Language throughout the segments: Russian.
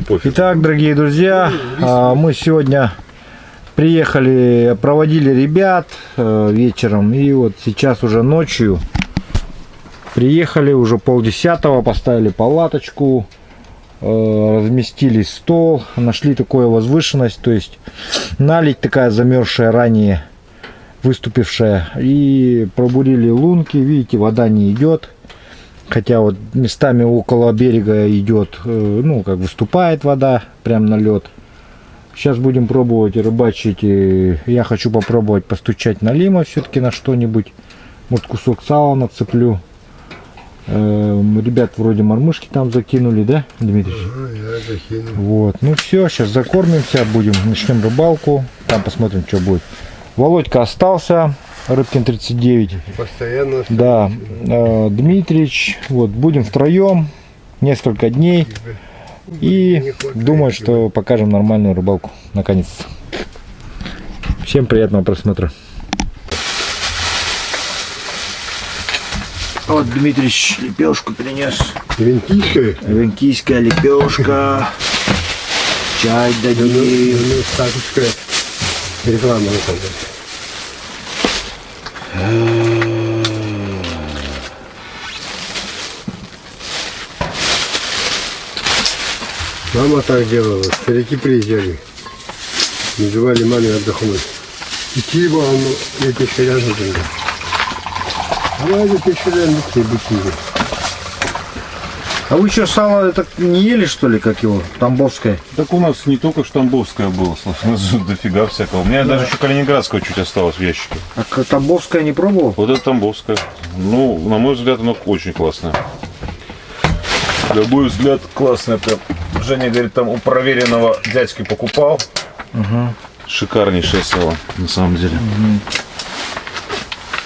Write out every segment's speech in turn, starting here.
пофиг. Итак, дорогие друзья, мы сегодня приехали, проводили ребят вечером, и вот сейчас уже ночью приехали, уже 9:30, поставили палаточку, разместили стол, нашли такую возвышенность, то есть наледь такая замерзшая ранее, выступившая, и пробурили лунки, видите, вода не идет. Хотя вот местами около берега идет, ну, как выступает вода, прям на лед. Сейчас будем пробовать рыбачить. Я хочу попробовать постучать на лима все-таки на что-нибудь. Может, кусок сала нацеплю. Ребят вроде мормышки там закинули, да, Дмитрий? Я закинул. Вот, ну все, сейчас закормимся, начнем рыбалку. Там посмотрим, что будет. Володька остался. Рыбкин 39. Постоянно. Да, Дмитрич, вот будем втроем несколько дней и думаю, что покажем нормальную рыбалку наконец-то. Всем приятного просмотра. Вот Дмитрич лепешку принес. Венкийская? Венкийская лепешка. Чай дадим. Статуская реклама. Мама так делала, старики приезжали, называли маме отдохнуть. Идти его, я пещерян выиграл. Она это пещерян бутили. А вы что, сало это не ели, что ли, как его, тамбовское? Так у нас не только штамбовское было, слушай, у нас дофига всякого. У меня даже еще калининградское чуть осталось в ящике. А тамбовское не пробовал? Вот это тамбовское. Ну, на мой взгляд, оно очень классное. На мой взгляд, классное прям. Женя говорит, там у проверенного дядьки покупал. Угу. Шикарнейшее сало, на самом деле.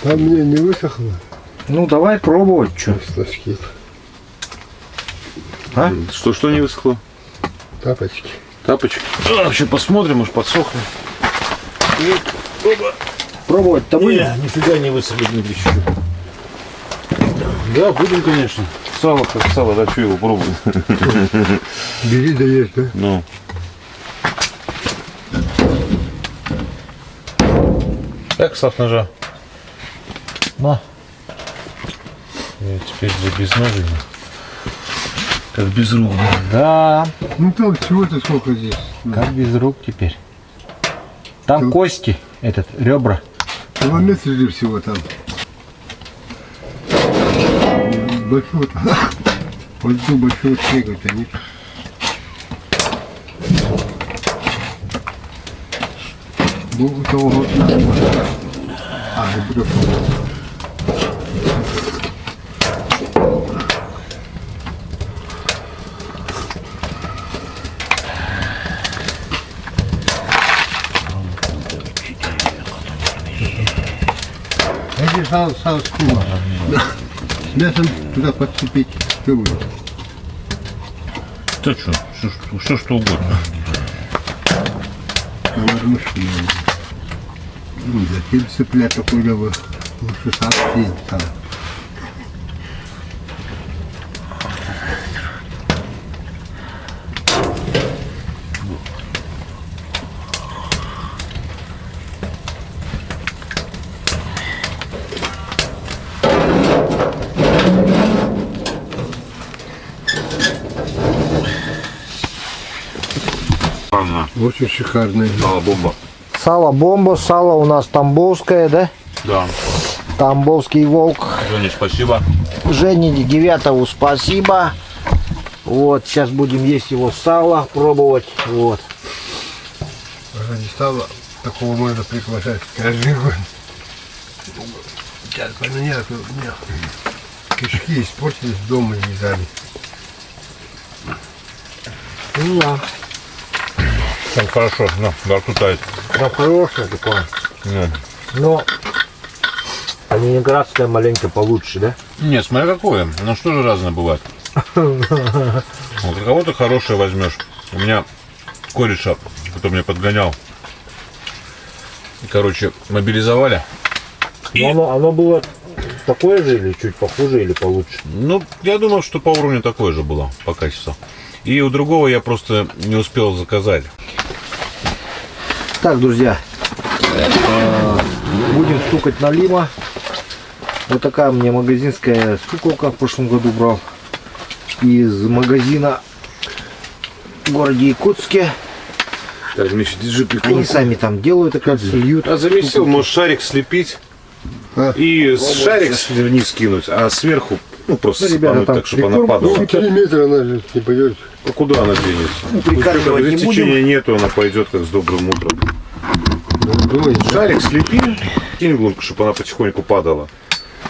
Там мне не высохло. Ну, давай пробовать, что. Носки. А? Что не высохло? Тапочки. Тапочки. Вообще посмотрим, может подсохли. Пробовать-то будем? Нифига не высохли, Дмитрий. Да, будем, конечно. Сало как сало, да, что его пробуем. Бери да ешь, да? Ну. Так, сав ножа. На. И теперь без ножей. Как без рук. Да, Ну там всего-то сколько здесь. как без рук теперь. Там кости, ребра. Километр же всего там. Большого-то. Вот до большого снега-то нет. Богу того года. И бросил. Эти сало скула. С мясом туда подцепить. Что будет? Да что угодно. Мормышки надо. Ну, затем цеплять такой лучше сам съесть сам. Очень шикарная. Сало-бомба. Сало-бомба, сало у нас тамбовское, да? Да. Тамбовский волк. Женя, спасибо. Жене Девятову спасибо. Вот, сейчас будем есть его сало, пробовать. Вот. Ради сала такого можно приглашать каждый год. Сейчас поменяют, у меня кишки испортились, дома лежали. Ну да. Там хорошо, да, тут тает. Ну, хорошее такое. Нет. Но калининградское маленько получше, да? Нет, смотри какое. Ну что же разное бывает. Вот у кого-то хорошее возьмешь. У меня кореша, кто меня подгонял. Короче, мобилизовали. Оно было такое же или чуть похуже или получше? Ну, я думал, что по уровню такое же было по качеству. И у другого я просто не успел заказать. Так, друзья, будем стукать налима. Вот такая у меня магазинская стуколка в прошлом году брал из магазина в городе Якутске. Так, Миша, держи Они прикольно. сами там делают, так как сольют. А замесил, можешь шарик слепить и шарик вниз кинуть, а сверху просто Ну, ребята, сыпануть там так, чтобы она прикорм- падала. 3 метра она же не пойдет. А куда она денется? Прикармливать не Если будем. течения нету, она пойдет как с добрым утром. Думаете, Шарик слепи, кинь в лунку, чтобы она потихоньку падала.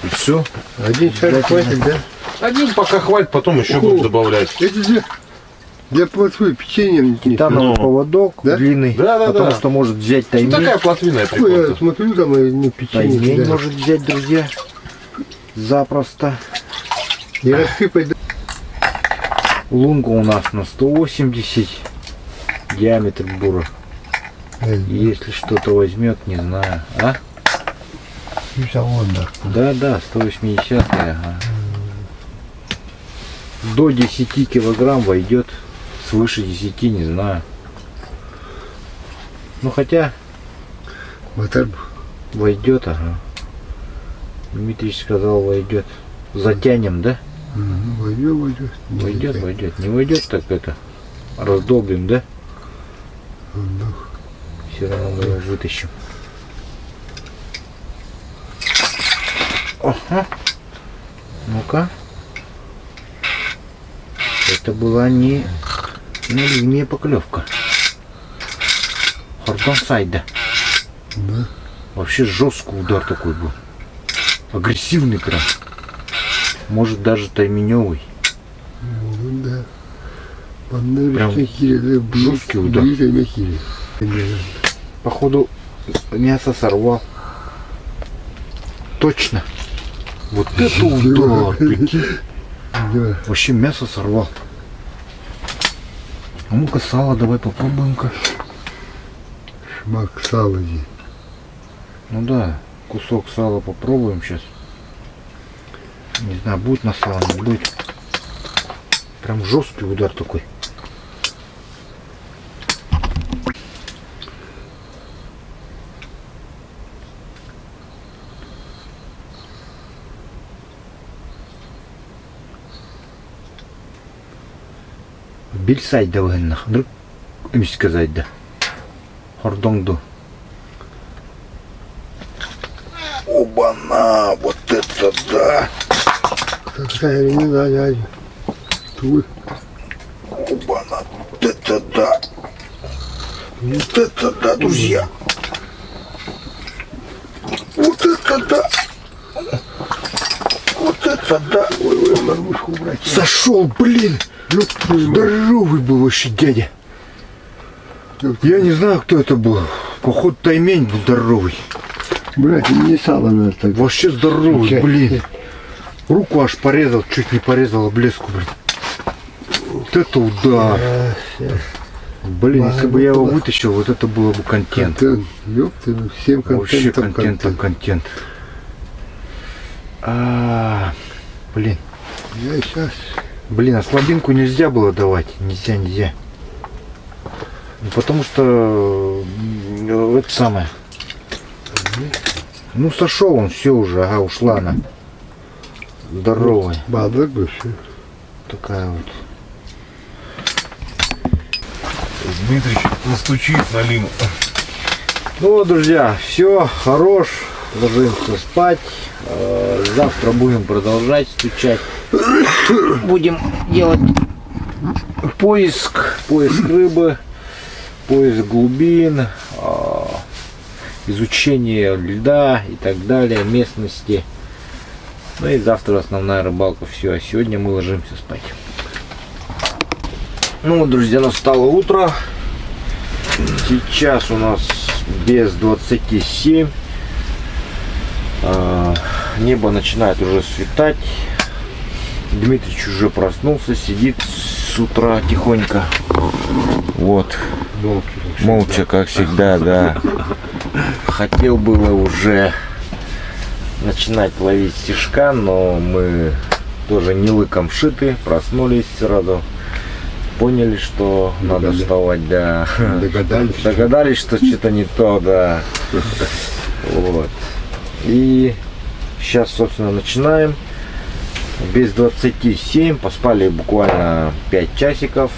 И все. один шарик хватит, да? Один пока хватит, потом еще будем добавлять. Это для плотвы печеньем. Титановый Ну. поводок Да? длинный, Да, да, потому да. что может взять Ну, таймень. такая плотвиная Я прикольная. смотрю, там и печенье. Таймень да. может взять, друзья. Запросто. И рассыпать. Лунка у нас на 180. Диаметр бура. Если что-то возьмет, не знаю. А? Да, 180, ага. До 10 килограмм войдет. Свыше 10, не знаю. Ну хотя Мотор. войдет, ага. Дмитрий сказал, войдет. Затянем, да? Войдет. Войдет. Не войдет, так это раздолбим, да? Все равно мы его вытащим. Ага. Ну-ка. Это была не на линии поклевка. Хордонсайда. Да. Вообще жесткий удар такой был. Агрессивный прям. Может даже тайменевый. Ну да. Прям жесткий удар. Походу мясо сорвал. Точно. Вот это удар, прикинь. Да. Вообще мясо сорвал. А ну-ка сало давай попробуем-ка. Шмак сала здесь. Ну да, кусок сала попробуем сейчас. Не знаю, будет на сало, не будет. Прям жесткий удар такой. Бельсайд да вгеннах. Друг эмис сказать да. Хордонгду. Оба-на, вот это да. Такая не знаю. Тут. Оба-на, вот это да. Вот это да, друзья. Вот это да. Вот это да. Ой, мормушку убрать. Сошел, блин. Здоровый был вообще дядя. Я не знаю, кто это был. Походу таймень был здоровый. Брать, не сало надо так. Вообще здоровый, Чай. блин. Руку аж порезал, чуть не порезал облеску, блин. Вот это удар. Блин, если бы я его вытащил, вот это было бы контент. Ёпты, всем Вообще контентом контент. Блин. Я сейчас. Блин, а слабинку нельзя было давать. Нельзя. Ну, потому что это самое. Ну сошел он, все уже, ага, ушла она. Здоровая. Бабок бы все. Такая вот. Дмитрий настучит на лиму. Ну вот, друзья, все, хорош. Ложимся спать. Завтра будем продолжать стучать. Будем делать поиск рыбы, поиск глубин, изучение льда и так далее, местности. Ну и завтра основная рыбалка. Все, а сегодня мы ложимся спать. Ну вот, друзья, настало утро. Сейчас у нас без 27. Небо начинает уже светать. Дмитрий уже проснулся, сидит с утра тихонько. Вот. Молча, как всегда, да. Хотел было уже начинать ловить стишка, но мы тоже не лыком шиты, проснулись сразу. поняли, что надо вставать, да. Догадались. Догадались, что что-то не то, да. Вот. И сейчас, собственно, начинаем. Без 27, поспали буквально 5 часиков.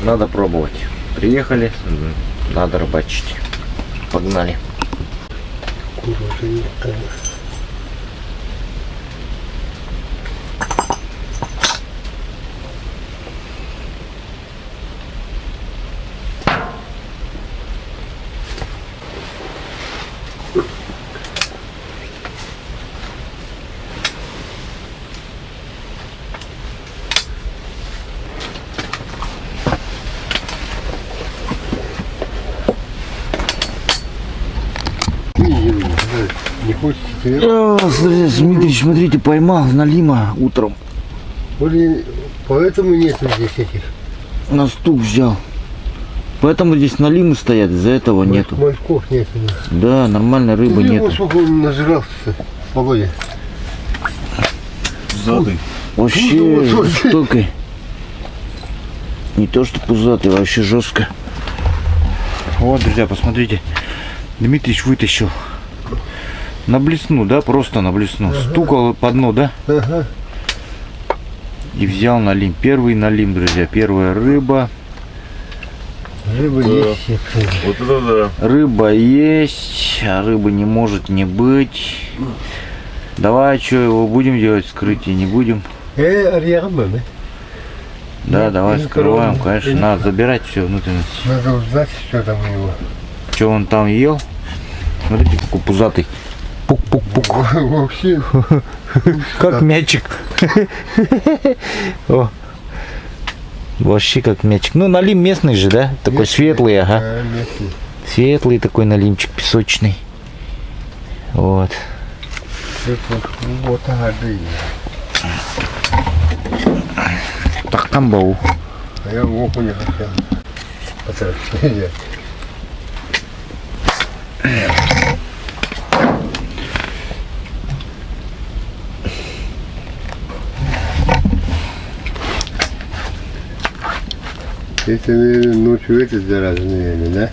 Надо пробовать. Приехали, надо рыбачить. Погнали. Не хочется. Смотрите, поймал налима утром. Блин, поэтому нету здесь этих. На стук взял. Поэтому здесь налимы стоят, из-за этого нету. Мальков нету. Да, нормальной рыбы Вот нету. сколько он нажрался, Володя. Зады. Вообще штукой. Не то что пузатый, вообще жестко. Вот, друзья, посмотрите. Дмитрич вытащил. На блесну, да? Просто на блесну. Ага. Стукал по дну, да? Ага. И взял налим. Первый налим, друзья. Первая рыба. Рыба Да. есть. Вот это да. Рыба есть, а рыбы не может не быть. Давай, что его будем делать? Вскрытие не будем? Рыба, да? Да, Нет, давай не скрываем, трогай. конечно. Надо забирать все внутренности. Надо узнать, что там у него. Что он там ел? Смотрите, какой пузатый. Пук-пук-пук. Вообще. Как мячик. О. Вообще как мячик. Ну, налим местный же, да? Такой светлый, ага. Местный. Светлый такой налимчик, песочный. Вот. Вот агады. Тахкамбау. А я в окуня хотел. Потрясение. Это, наверное, ночью этот зараза, наверное,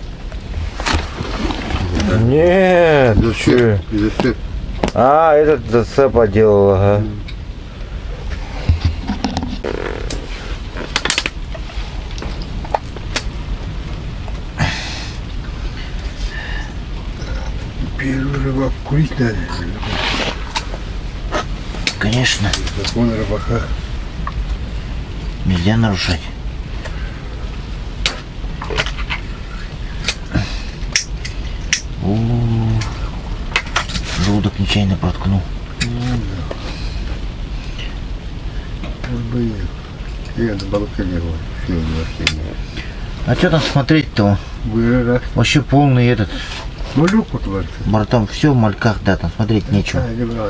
да? Нет, Зацеп. Зацеп. А, этот зацепа делал, ага. Первый рыбак курить надо. Конечно, Закон рыбака. нельзя нарушать. Желудок нечаянно проткнул. Блин. Я на балконе его. Все, вообще не. А что там смотреть-то? Раз. Вообще полный этот. Малюк утворится. Бортом все в мальках, да, там смотреть нечего. А, не брал.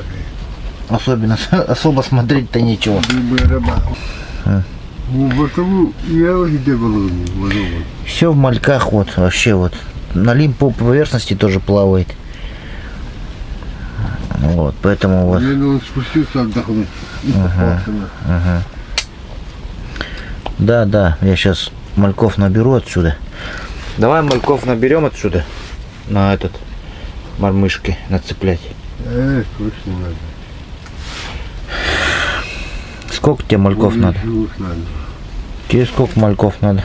Особенно, особо смотреть-то нечего. Рыба. А. Ну, бортову я где был? Все в мальках вот, вообще вот. Налим по поверхности тоже плавает. Вот, поэтому вот. Я он спустился отдохнуть. И попался на. Ага. Да, да, я сейчас мальков наберу отсюда. Давай мальков наберем отсюда. На этот мормышки нацеплять. Точно надо. Сколько тебе мальков надо? Живых надо. Тебе сколько мальков надо?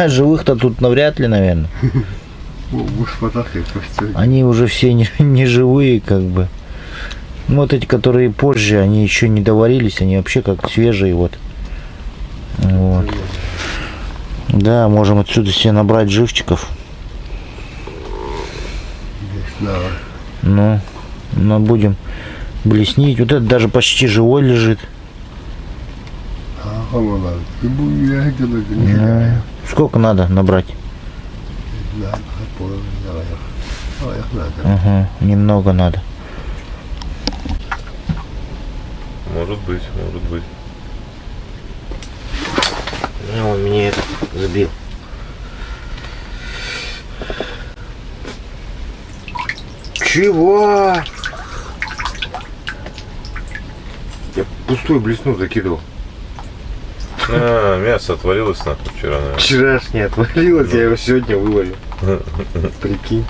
Живых-то тут навряд ли, наверное. Уж фотографии просто. Они уже все не живые, как бы. Ну, вот эти, которые позже, они еще не доварились, они вообще как свежие, вот. Вот. Да, можем отсюда себе набрать живчиков. Ну, но будем блеснить. Вот этот даже почти живой лежит. Ну, сколько надо набрать? Ага, немного надо. Может быть, может быть. Ну, он мне это сбил. Чего? Я пустую блесну закидывал. А, мясо отвалилось нахуй вчера, наверное. Вчерашнее отвалилось, я его сегодня вывалил. Прикинь.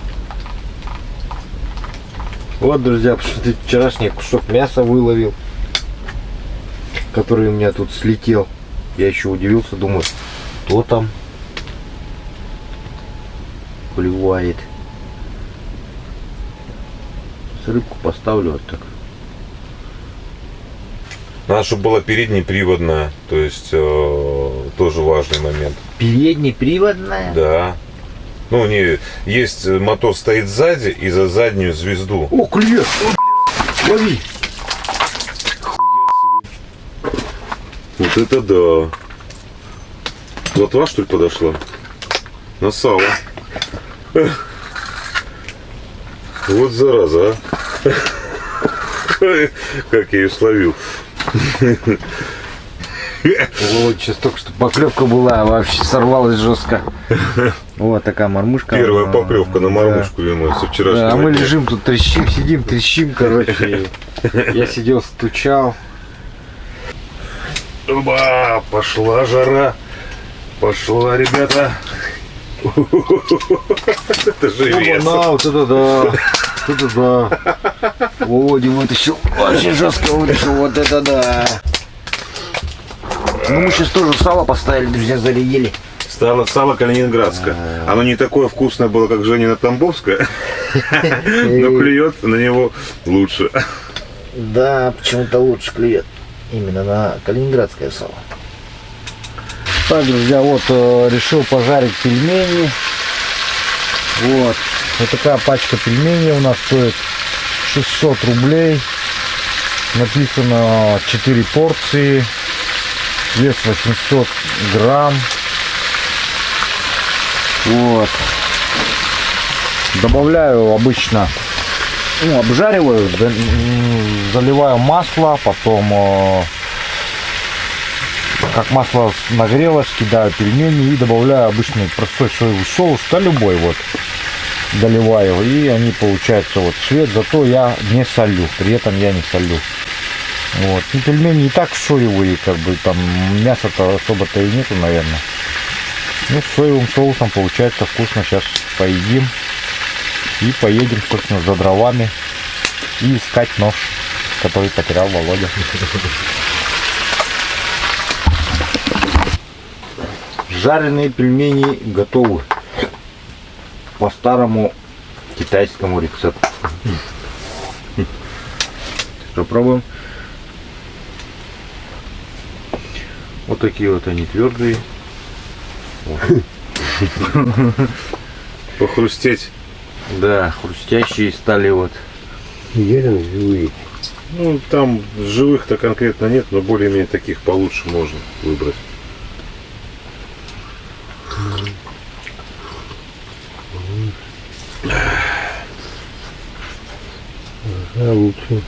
Вот, друзья, посмотрите, вчерашний кусок мяса выловил, который у меня тут слетел. Я еще удивился, думаю, кто там клевает. С рыбку поставлю вот так. Надо, чтобы была переднеприводная, то есть тоже важный момент. Переднеприводная? Да. Ну, не, есть мотор стоит сзади и за заднюю звезду. О, клюет! Лови! Вот это да. Плотва, что ли, подошла? На сало. Вот зараза, а. Как я ее словил. Вот, сейчас только что поклевка была, вообще сорвалась жестко. Вот такая мормушка. Первая поклевка на мормушку, видимо, со вчерашнего Да, а мы дня. лежим тут, трещим, сидим, трещим, короче. Я сидел, стучал. Оба, пошла жара. Пошла, ребята. Это же вес. Опа-на, вот это да. Вот это да. Володя вытащил. Очень жестко вытащил. Вот это да. Ну, мы сейчас тоже сало поставили, друзья, зарядили. Сало калининградское. Оно не такое вкусное было, как Женина Тамбовская, но клюет на него лучше. Да, почему-то лучше клюет. Именно на калининградское сало. Так, друзья, вот решил пожарить пельмени. Вот. Вот такая пачка пельменей у нас стоит 600 рублей. Написано 4 порции. Вес 800 грамм. Вот. Добавляю обычно, ну, обжариваю, заливаю масло, потом, как масло нагрелось, кидаю пельмени и добавляю обычный простой соевый соус, да любой вот, доливаю, и они получаются вот цвет, зато я не солю, при этом я не солю. Вот. Ну, пельмени и так соевые, как бы там мяса-то особо-то и нету, наверное. Ну, с соевым соусом получается вкусно. Сейчас поедим и поедем, собственно, за дровами и искать нож, который потерял Володя. Жареные пельмени готовы по старому китайскому рецепту. Попробуем. Вот такие вот они твердые. Похрустеть. Да, хрустящие стали вот. Где там живые? Ну, там живых-то конкретно нет, но более-менее таких получше можно выбрать. А лучше.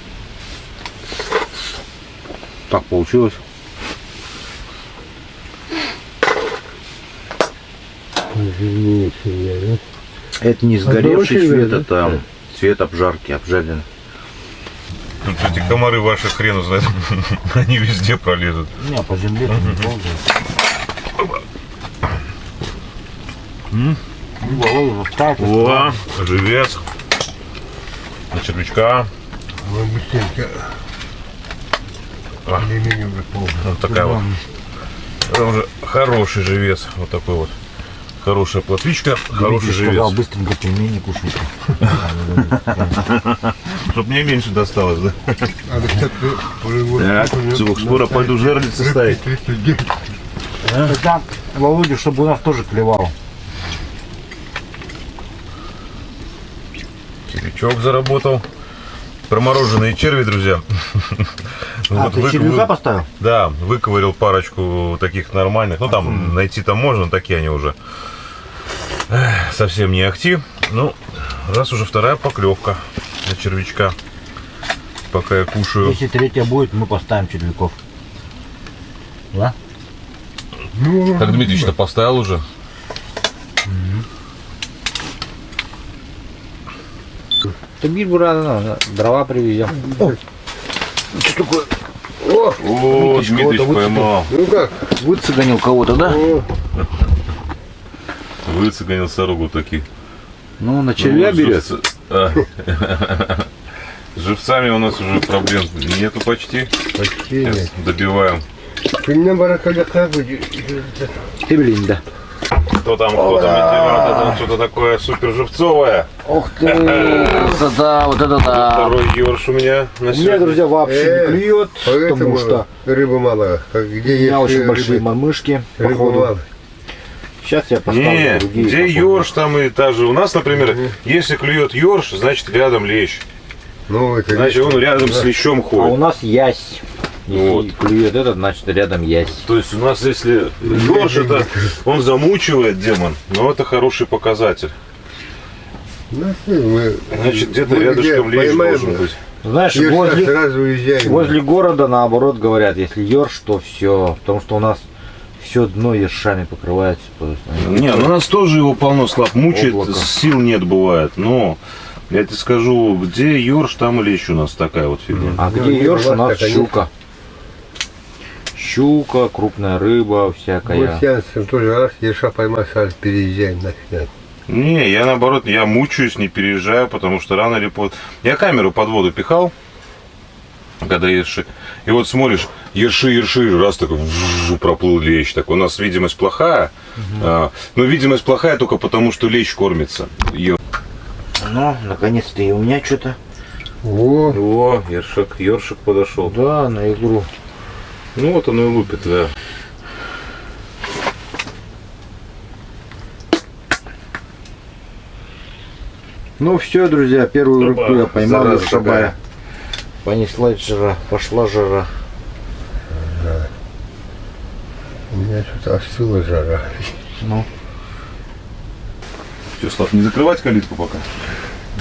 Так получилось. Жирнее всегда, да? Это не сгоревший очень цвет, да? это цвет обжарки, обжаренный. Тут эти комары ваши хрену знают, они везде пролезут. Не, по земле не ползает. О, живец. На червячка. Мы быстренько. Более-менее уже полный. Вот такая вот. Это уже хороший живец. Вот такой вот. Хорошая плотвичка, хороший живец. Быстренько пельмени кушайте. Чтоб мне меньше досталось, да? А рецепт Так, все, скоро пойду жерлицы ставить. Это Володя, чтобы у нас тоже клевал. Червячок заработал. Промороженные черви, друзья. А, ты червяка поставил? Да, выковырил парочку таких нормальных. Ну, там найти-то можно, такие они уже совсем не ахти. Ну, раз уже вторая поклевка на червячка. Пока я кушаю. Если третья будет, мы поставим червяков. Да? Ну, Так Дмитрич-то поставил уже. Ты бить рано, дрова привезем. О, что такое? О, Дмитрич поймал. Ну как? Выцеганил кого-то, да? О, Выцеганил сорогу таки. Ну, на червя Ну, берет. С живцами у нас уже проблем нету почти. почти Сейчас нет. добиваем. Ты меня баракаляка будет. Ты, блин, да. Кто там? Вот это что-то такое супер живцовое. Ух ты, вот это да. Второй ёрш у меня на У меня, сегодня. друзья, вообще не клюет, потому Поэтому что рыбы мало. Как у где меня есть очень большие рыбы, мормышки, рыбы походу. мало. Сейчас я поставлю Не, другие. где походу. ёрш, там и та же. У нас, например, если клюет ёрш, значит рядом лещ. Ну, это Значит, он рядом с лещом А у ходит. нас ясь. Если Вот. клюет этот, значит рядом ясь. То есть у нас, если ёрш, это он замучивает демон, но это хороший показатель. Ну, мы, Значит, где-то мы рядышком где лещ поймаем, должен быть. Знаешь, Ерша возле, сразу уезжаем. возле города, наоборот, говорят, если ерш, то все. Потому что у нас все дно ершами покрывается. Не, ну у нас тоже его полно слаб мучает, Облако. сил нет бывает, но я тебе скажу, где ёрш, там и лещ у нас такая вот фигня. А Ну, где нет, ерш, у у вас нас так они- щука. Щука, крупная рыба всякая. Мы с Янцем тоже раз ерша поймать, сразу переезжаем нафиг. Не, я наоборот, я мучаюсь, не переезжаю, потому что рано или поздно... Я камеру под воду пихал, когда ерши. И вот смотришь, ерши, раз такой проплыл лещ. Так у нас видимость плохая. Но видимость плохая только потому, что лещ кормится. Ну, наконец-то и у меня что-то. О, О, ершик подошел. Да, на игру. Ну вот он и лупит, да. Ну все, друзья, первую Опа, рыбку я поймал, зараза шабая. какая. Понеслась жара, пошла жара. у меня что-то остыла жара. Ну, Что, Слав, не закрывать калитку пока?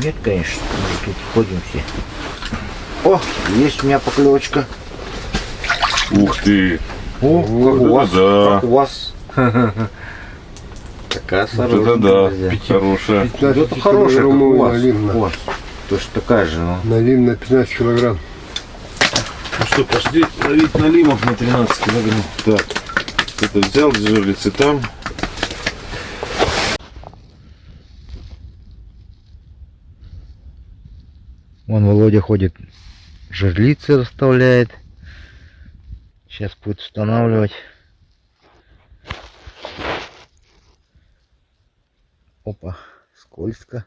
нет, конечно, мы же тут ходим все. О, есть у меня поклевочка. Ух ты! О, как Вот у это вас, да. как у вас. Такая Вот это осторожная, да, друзья. хорошая. Это хорошая, как у вас. Налим, У вас. Точно такая же, ну. налим на 15 килограмм. Ну что, пошли ловить налимов на 13 килограмм. Так, это взял, жерлицы там. Вон Володя ходит, жерлицы расставляет. Сейчас будет устанавливать. Опа, скользко.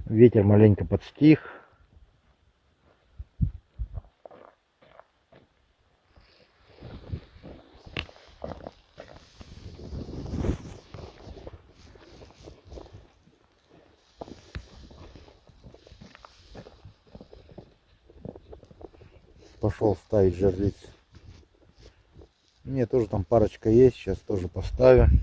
Ветер маленько подстих. Пошел ставить жерлиц. Мне тоже там парочка есть, сейчас тоже поставим.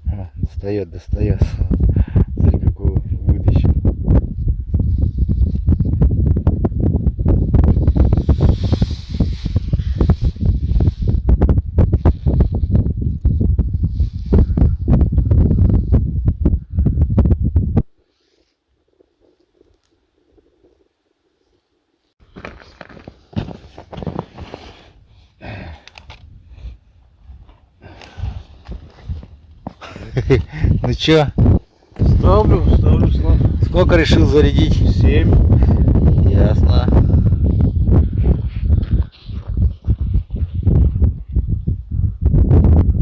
О, достает. Смотри, какую вытащил. Ну чё, Ставлю, Слав. сколько решил зарядить? 7. Ясно.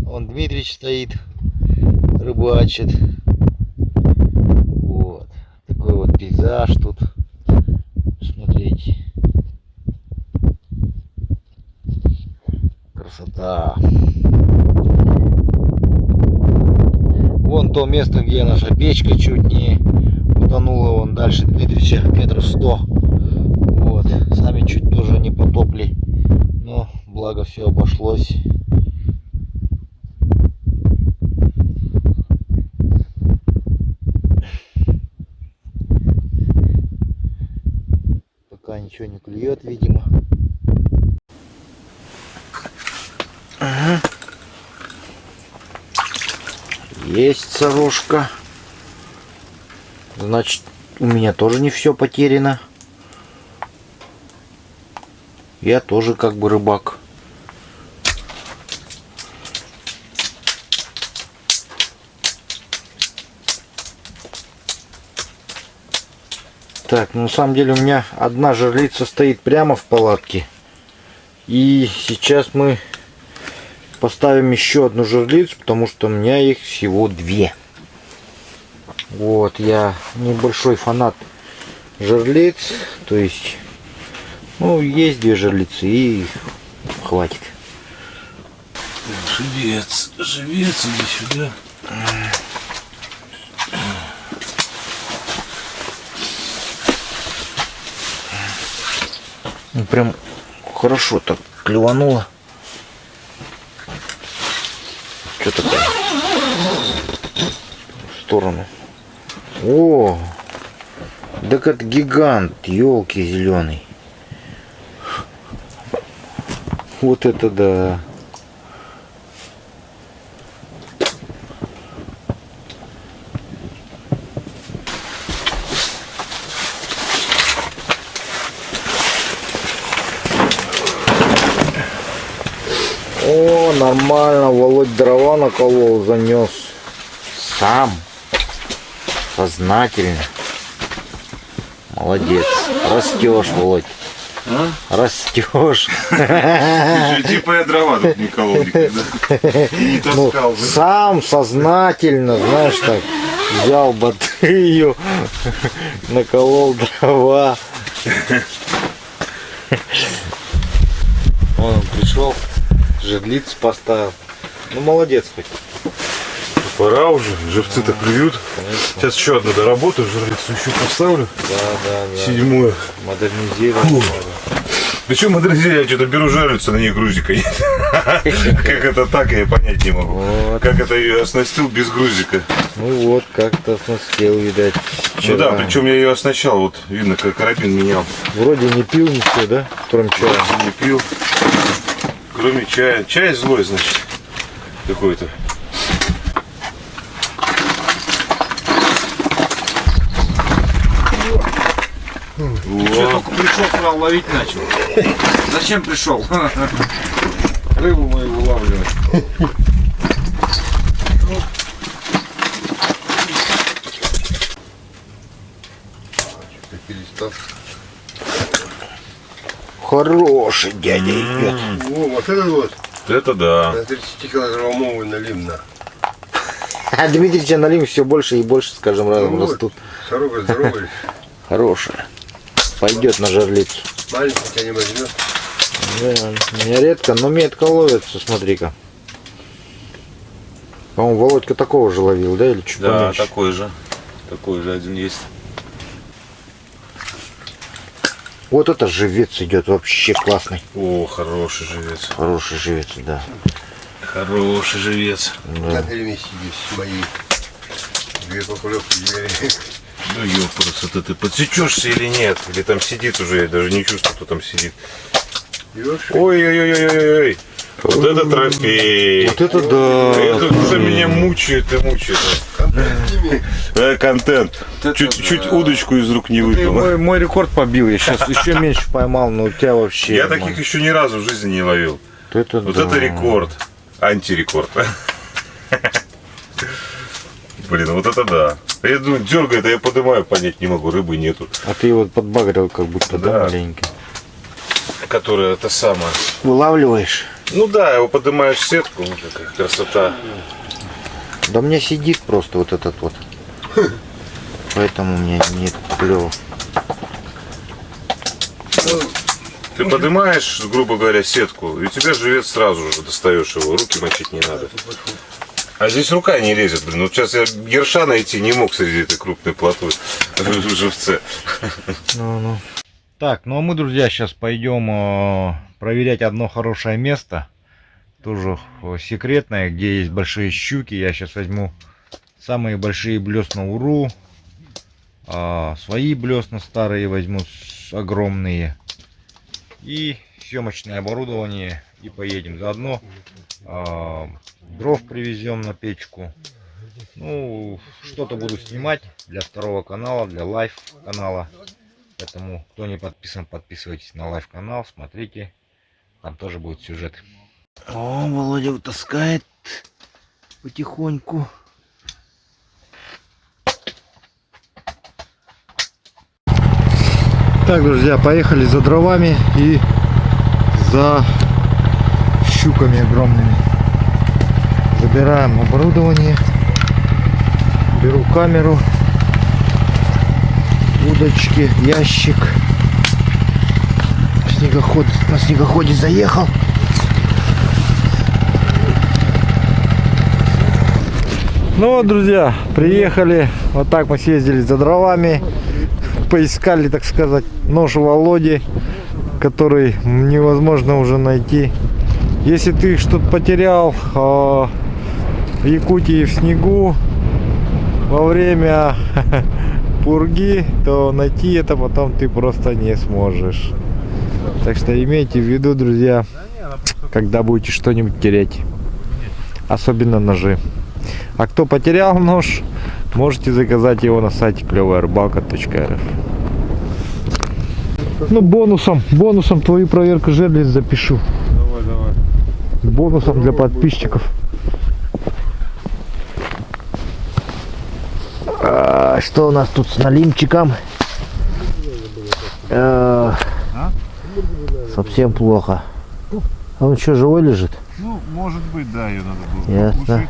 Вон Дмитрич стоит, рыбачит. Вот. Такой вот пейзаж тут. Смотрите. Красота. Вон то место, где наша печка чуть не утонула. Вон дальше Дмитрича метров 100. Вот. Сами чуть тоже не потопли. Но благо все обошлось. Пока ничего не клюет, видимо. Есть сорожка. Значит, у меня тоже не все потеряно. Я тоже как бы рыбак. Так, ну на самом деле у меня одна жерлица стоит прямо в палатке. И сейчас мы поставим еще одну жерлицу, потому что у меня их всего две. Вот, я небольшой фанат жерлиц. То есть, ну, есть две жерлицы и хватит. Живец, живец, иди сюда. Ну, прям хорошо так клевануло. Что такое? В сторону. О, так это гигант, елки зеленый. Вот это да. О, нормально, Володь дрова наколол, занес. Сам. Сознательно. Молодец. Растешь, Володь. А? Растешь. Типа я дрова тут не колол никогда. Не Ну, таскал. Да? сам сознательно, знаешь, так взял батарею, наколол дрова. Он пришел, жерлиц поставил. Ну, молодец хоть. Пора уже, живцы-то клюют. Конечно. Сейчас еще одну доработаю, жерлицу еще поставлю. Да. Седьмую. Модернизировать надо. Причем модернизировать, я что-то беру жерлицу, на ней грузика нет. Как это так, я понять не могу. Вот. Как это я оснастил без грузика. Ну вот, как-то оснастил, видать. Ну да, вчера. причем я ее оснащал, вот видно, как карабин менял. Вроде не пил ничего, да? Кроме чая. Не пил. Кроме чая. Чай злой, значит, какой-то. Ты что, только пришел, сразу ловить начал? Зачем пришел? Рыбу мою вылавливать. Хороший дядя идет. О, вот этот вот. Это да. На 30-килограммовый налим на. А Дмитрича налим все больше и больше с каждым разом Вот. растут. Сорока здоровый. Хорошая. Пойдет на жерлицу. Маленький тебя не возьмет. Да, меня редко, но метко ловится, смотри-ка. По-моему, Володька такого же ловил, да? Или чуть Да, поменьше? такой же. Такой же один есть. Вот это живец идет, вообще классный. О, хороший живец. Хороший живец, да. Хороший живец. На переместе здесь мои. Две поклевки двери. Ну ёпрст, это ты подсечешься или нет? Или там сидит уже, я даже не чувствую, кто там сидит. Ёшки. Ой-ой-ой-ой-ой. Вот это трофей. Вот это да. Это меня мучает и мучает. Контент. Чуть удочку из рук не Ты выпал. мой рекорд побил, я сейчас еще меньше поймал, но у тебя вообще... Я таких еще ни разу в жизни не ловил. Это Вот да. это рекорд. Антирекорд. Блин, вот это да. Я думаю, дергает, а я поднимаю, понять не могу, рыбы нету. А ты его подбагрил как будто, да, Да. маленько? Которая это самое. Вылавливаешь? Ну да, его поднимаешь в сетку, ну какая красота. Да у меня сидит просто вот этот вот. Поэтому у меня нет клёва. Ты поднимаешь, грубо говоря, сетку, и у тебя живец сразу же достаешь его, руки мочить не надо. А здесь рука не лезет, блин. Вот сейчас я ерша найти не мог среди этой крупной плотвы в живце. Ну. Так, ну а мы, друзья, сейчас пойдем проверять одно хорошее место. Тоже секретное, где есть большие щуки. Я сейчас возьму самые большие блесна УРУ. Свои блесна старые возьму, огромные. И съемочное оборудование. И поедем заодно. Дров привезем на печку. Ну, что-то буду снимать для второго канала, для лайв канала. Поэтому, кто не подписан, подписывайтесь на лайв канал, смотрите. Там тоже будет сюжет. О, Володя вытаскает потихоньку. Так, друзья, поехали за дровами и за щуками огромными. Забираем оборудование, беру камеру, удочки, ящик. На снегоходе заехал. Ну вот, друзья, приехали. Вот так мы съездили за дровами. Поискали, так сказать, нож Володи, который невозможно уже найти. Если ты что-то потерял в Якутии в снегу во время пурги, то найти это потом ты просто не сможешь. Так что имейте в виду, друзья, когда будете что-нибудь терять, особенно ножи. А кто потерял нож, можете заказать его на сайте клёвая-рыбалка.рф. Ну, бонусом твою проверку жерлиц запишу. Давай. Бонусом для подписчиков. Что у нас тут с налимчиком? Совсем плохо. А он что, живой лежит? Ну, может быть, да, ее надо было Ясно. покушать.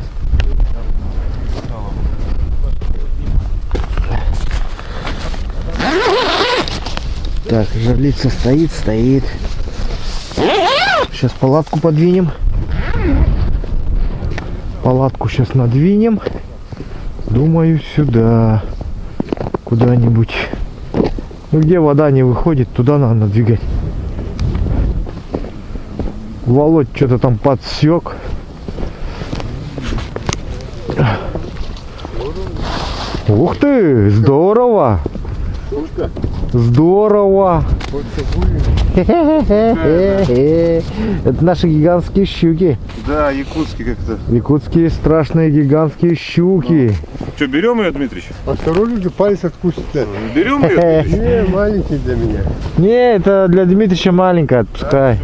Так, жерлица стоит. Сейчас палатку подвинем. Палатку сейчас надвинем. Думаю, сюда. Куда-нибудь. Ну, где вода не выходит, туда надо надвигать. Володь что-то там подсек. Ух ты, здорово! Здорово! Это наши гигантские щуки. Да, якутский как-то. Якутские страшные гигантские щуки. Что, берем ее, Дмитрич? Осторожно, ты палец откусит. Берем ее, Дмитрич? Не, маленький для меня. Не, это для Дмитрича маленькая, отпускай.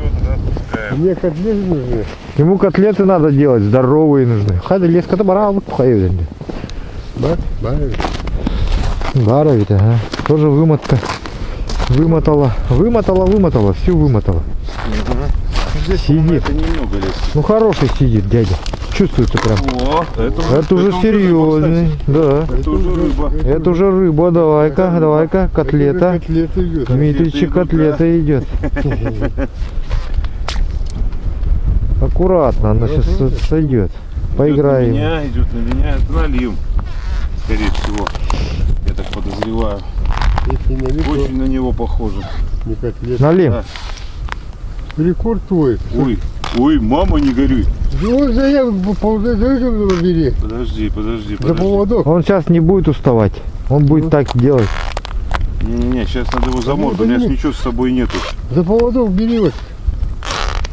Мне котлеты нужны. Ему котлеты надо делать, здоровые нужны. Хады леска-то барал, поедем. Баровит, ага. Тоже вымотка. Вымотала, всю вымотала. Здесь, Сидит. это немного лес. Ну, хороший сидит дядя. Чувствуется прям. О, Это уже серьезный. Да. Это уже рыба. Это уже рыба. Давай-ка, котлета. Котлеты идет. Дмитрича котлета идет. Аккуратно, она сейчас сойдет. Поиграем. Идет на меня. Это налим. Скорее всего. Я так подозреваю. Если налить, Очень на него похоже. не котлеты. Налим. Да. Рекорд твой. Ой, мама, не горюй. Ну, бери. Подожди. За поводок. Он сейчас не будет уставать. Он будет так делать. Не, сейчас надо его замордить. У меня ж ничего с собой нету. За поводок бери вот.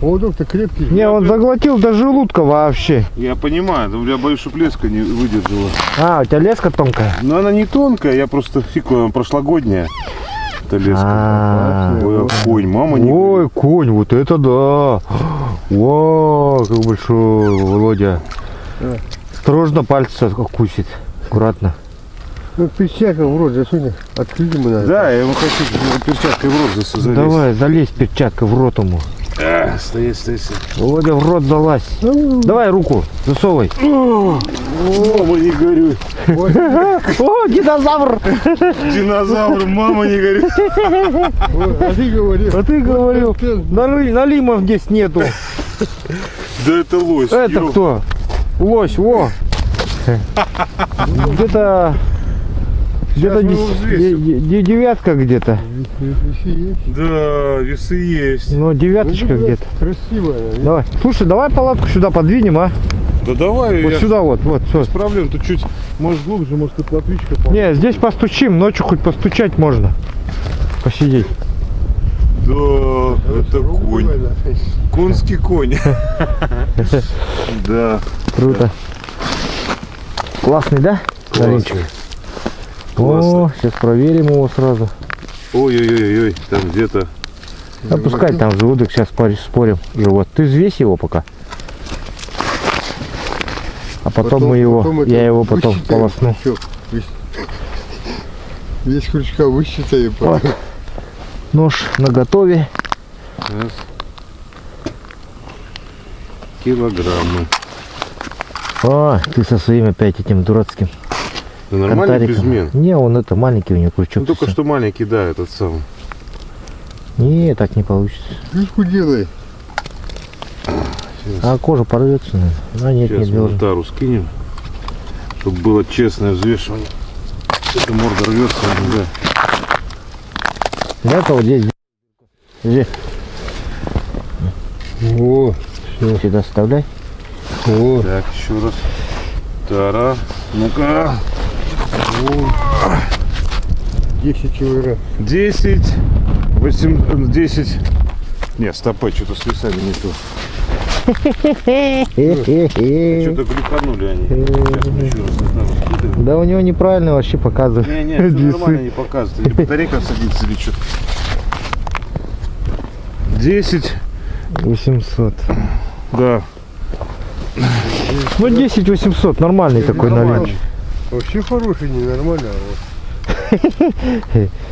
Поводок-то крепкий. Не, он заглотил до желудка вообще. Я понимаю, но я боюсь, чтобы леска не выдержала. А, у тебя леска тонкая? Но она не тонкая, я просто фикую, она прошлогодняя. Это леска. Ой, конь, мама не Ой, конь, вот это да. Вау, как большой, Володя. Осторожно, пальцы укусит. Аккуратно. Ну, перчатка в рот засунь. Открыть ему надо. Да, я ему хочу перчаткой в рот залезть. Давай, залезь перчаткой в рот ему. Стоит. Володя в рот залазь. Давай руку, засовывай. Мама, не горюй. О, динозавр! Динозавр, мама, не горюй. А ты говорил. А ты говорил, налимов здесь нету. Да это лось. Это ёп. кто? Лось, во. Где-то Сейчас мы его взвесим. девятка где-то. Да, весы есть. Ну, девяточка где-то. Красивая. Давай. Слушай, давай палатку сюда подвинем, а? Да давай, Вот я сюда вот, все. без проблем. Тут чуть, может, глубже, может, тут плотвичка. Не, здесь постучим, ночью хоть постучать можно. Посидеть. Да, это конь. Конский конь. Да. Круто. Классный, да? Налимчик? О, сейчас проверим его сразу. Ой-ой-ой-ой, там где-то... Да пускай там желудок, сейчас спорим. Живот. Ты взвесь его пока. А потом мы его, я его потом полосну. Весь крючка высчитаем. Вот. Нож наготове. Килограммы. А, ты со своим опять этим дурацким Да нормально кантариком. безмен. Не, он это маленький у него крючок. Ну только что маленький, да, этот самый. Не, так не получится. Крючку делай. А кожа порвется, наверное. А нет, Сейчас не мы должен. тару скинем, чтобы было честное взвешивание. Это морда рвется, да. Да-ка вот здесь. Держи. О, все. Сюда вставляй. О, Так, еще раз. Тара. Ну-ка. 10 килограмм. 10. 8, 10. Не, стопы, что-то с весами не то. Что-то глюканули они. Сейчас мы еще раз скидываем. Да у него неправильно вообще показывает. Не, все нормально не показывает. Или батарейка садится, или что. 10. 800. Да. Ну 10 800, нормальный такой наличие. Вообще хороший, ненормально.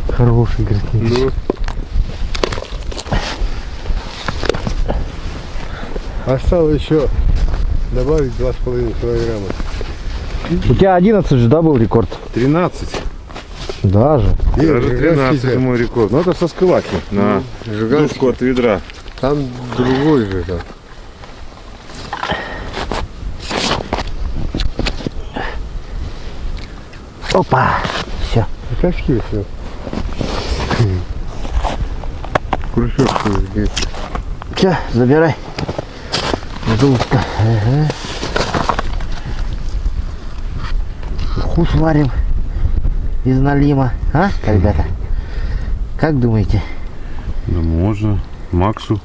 Хороший, говорит. Ну. Осталось еще добавить 2,5 килограмма. У тебя 11 же, да, был рекорд? 13. Даже. Даже 13 мой рекорд. Ну это со скалаки на дужку от ведра. Там другой же там. Опа. Все. Кашки все. Крючок здесь. Все, забирай. Желудка. Ага. Уху сварим из налима. А, ребята? Как думаете? Да можно. Максу.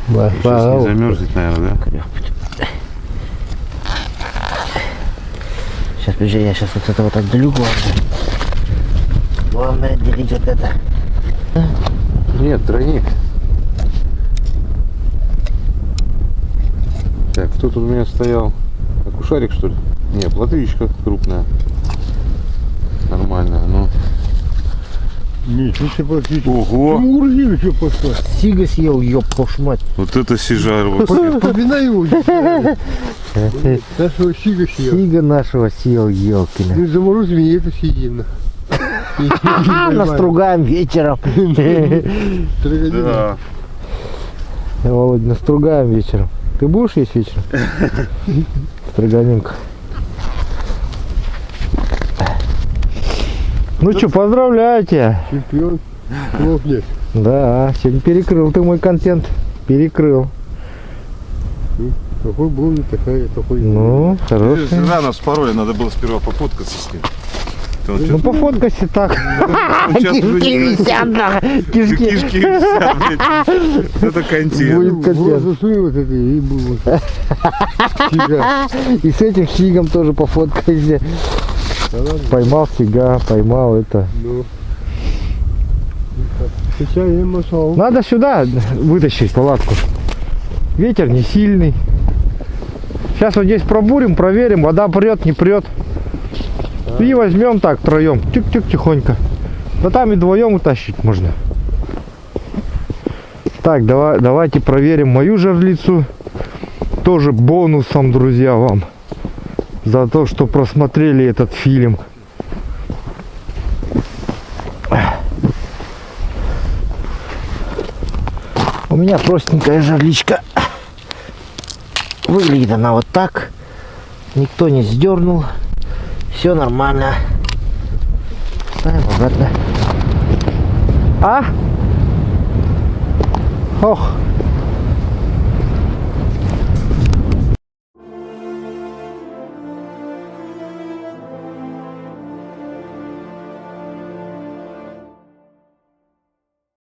Сейчас не замерзнет, наверное, да? Сейчас, подожди, я сейчас вот это вот отделю, главное. Главное отделить вот это. Нет, тройник. Так, кто тут у меня стоял? Акушарик, что ли? Не, плотвичка крупная. Нормальная, ну. Ничего себе, платить. Ого! Мурзин что пошла. Сига съел, ёб вашу мать. Вот это сижар вообще. Поминай его. Нашего сига съел. Сига нашего съел, елкина. Ну заморозим и это съедим. Настругаем вечером. Да. Володь, настругаем вечером. Ты будешь есть вечером? Строганинка. Ну что, поздравляю тебя. Чемпион. Слов нет. Да, сегодня перекрыл ты мой контент. Перекрыл. Какой был, не такая, такой. Ну, хороший. Рано вспороли, надо было сперва пофоткаться с ним. Ну пофоткайся так. Кишки висят, да. Кишки. Кишки висят, блядь. Это контент. Будет контент. Засунь вот это и был. Сига. И с этим сигом тоже пофоткайся. Да ладно. Поймал сига, поймал это. Ну. Сейчас я нашел. Надо сюда вытащить палатку. Ветер не сильный. Сейчас вот здесь пробурим, проверим, вода прет, не прет. И возьмем так втроем. Тюк-тюк тихонько. Да там и вдвоем утащить можно. Так, давайте проверим мою жерлицу. Тоже бонусом, друзья, вам. За то, что просмотрели этот фильм. У меня простенькая жерличка. Выглядит она вот так. Никто не сдернул. Все нормально. Ставим обратно. А? Ох.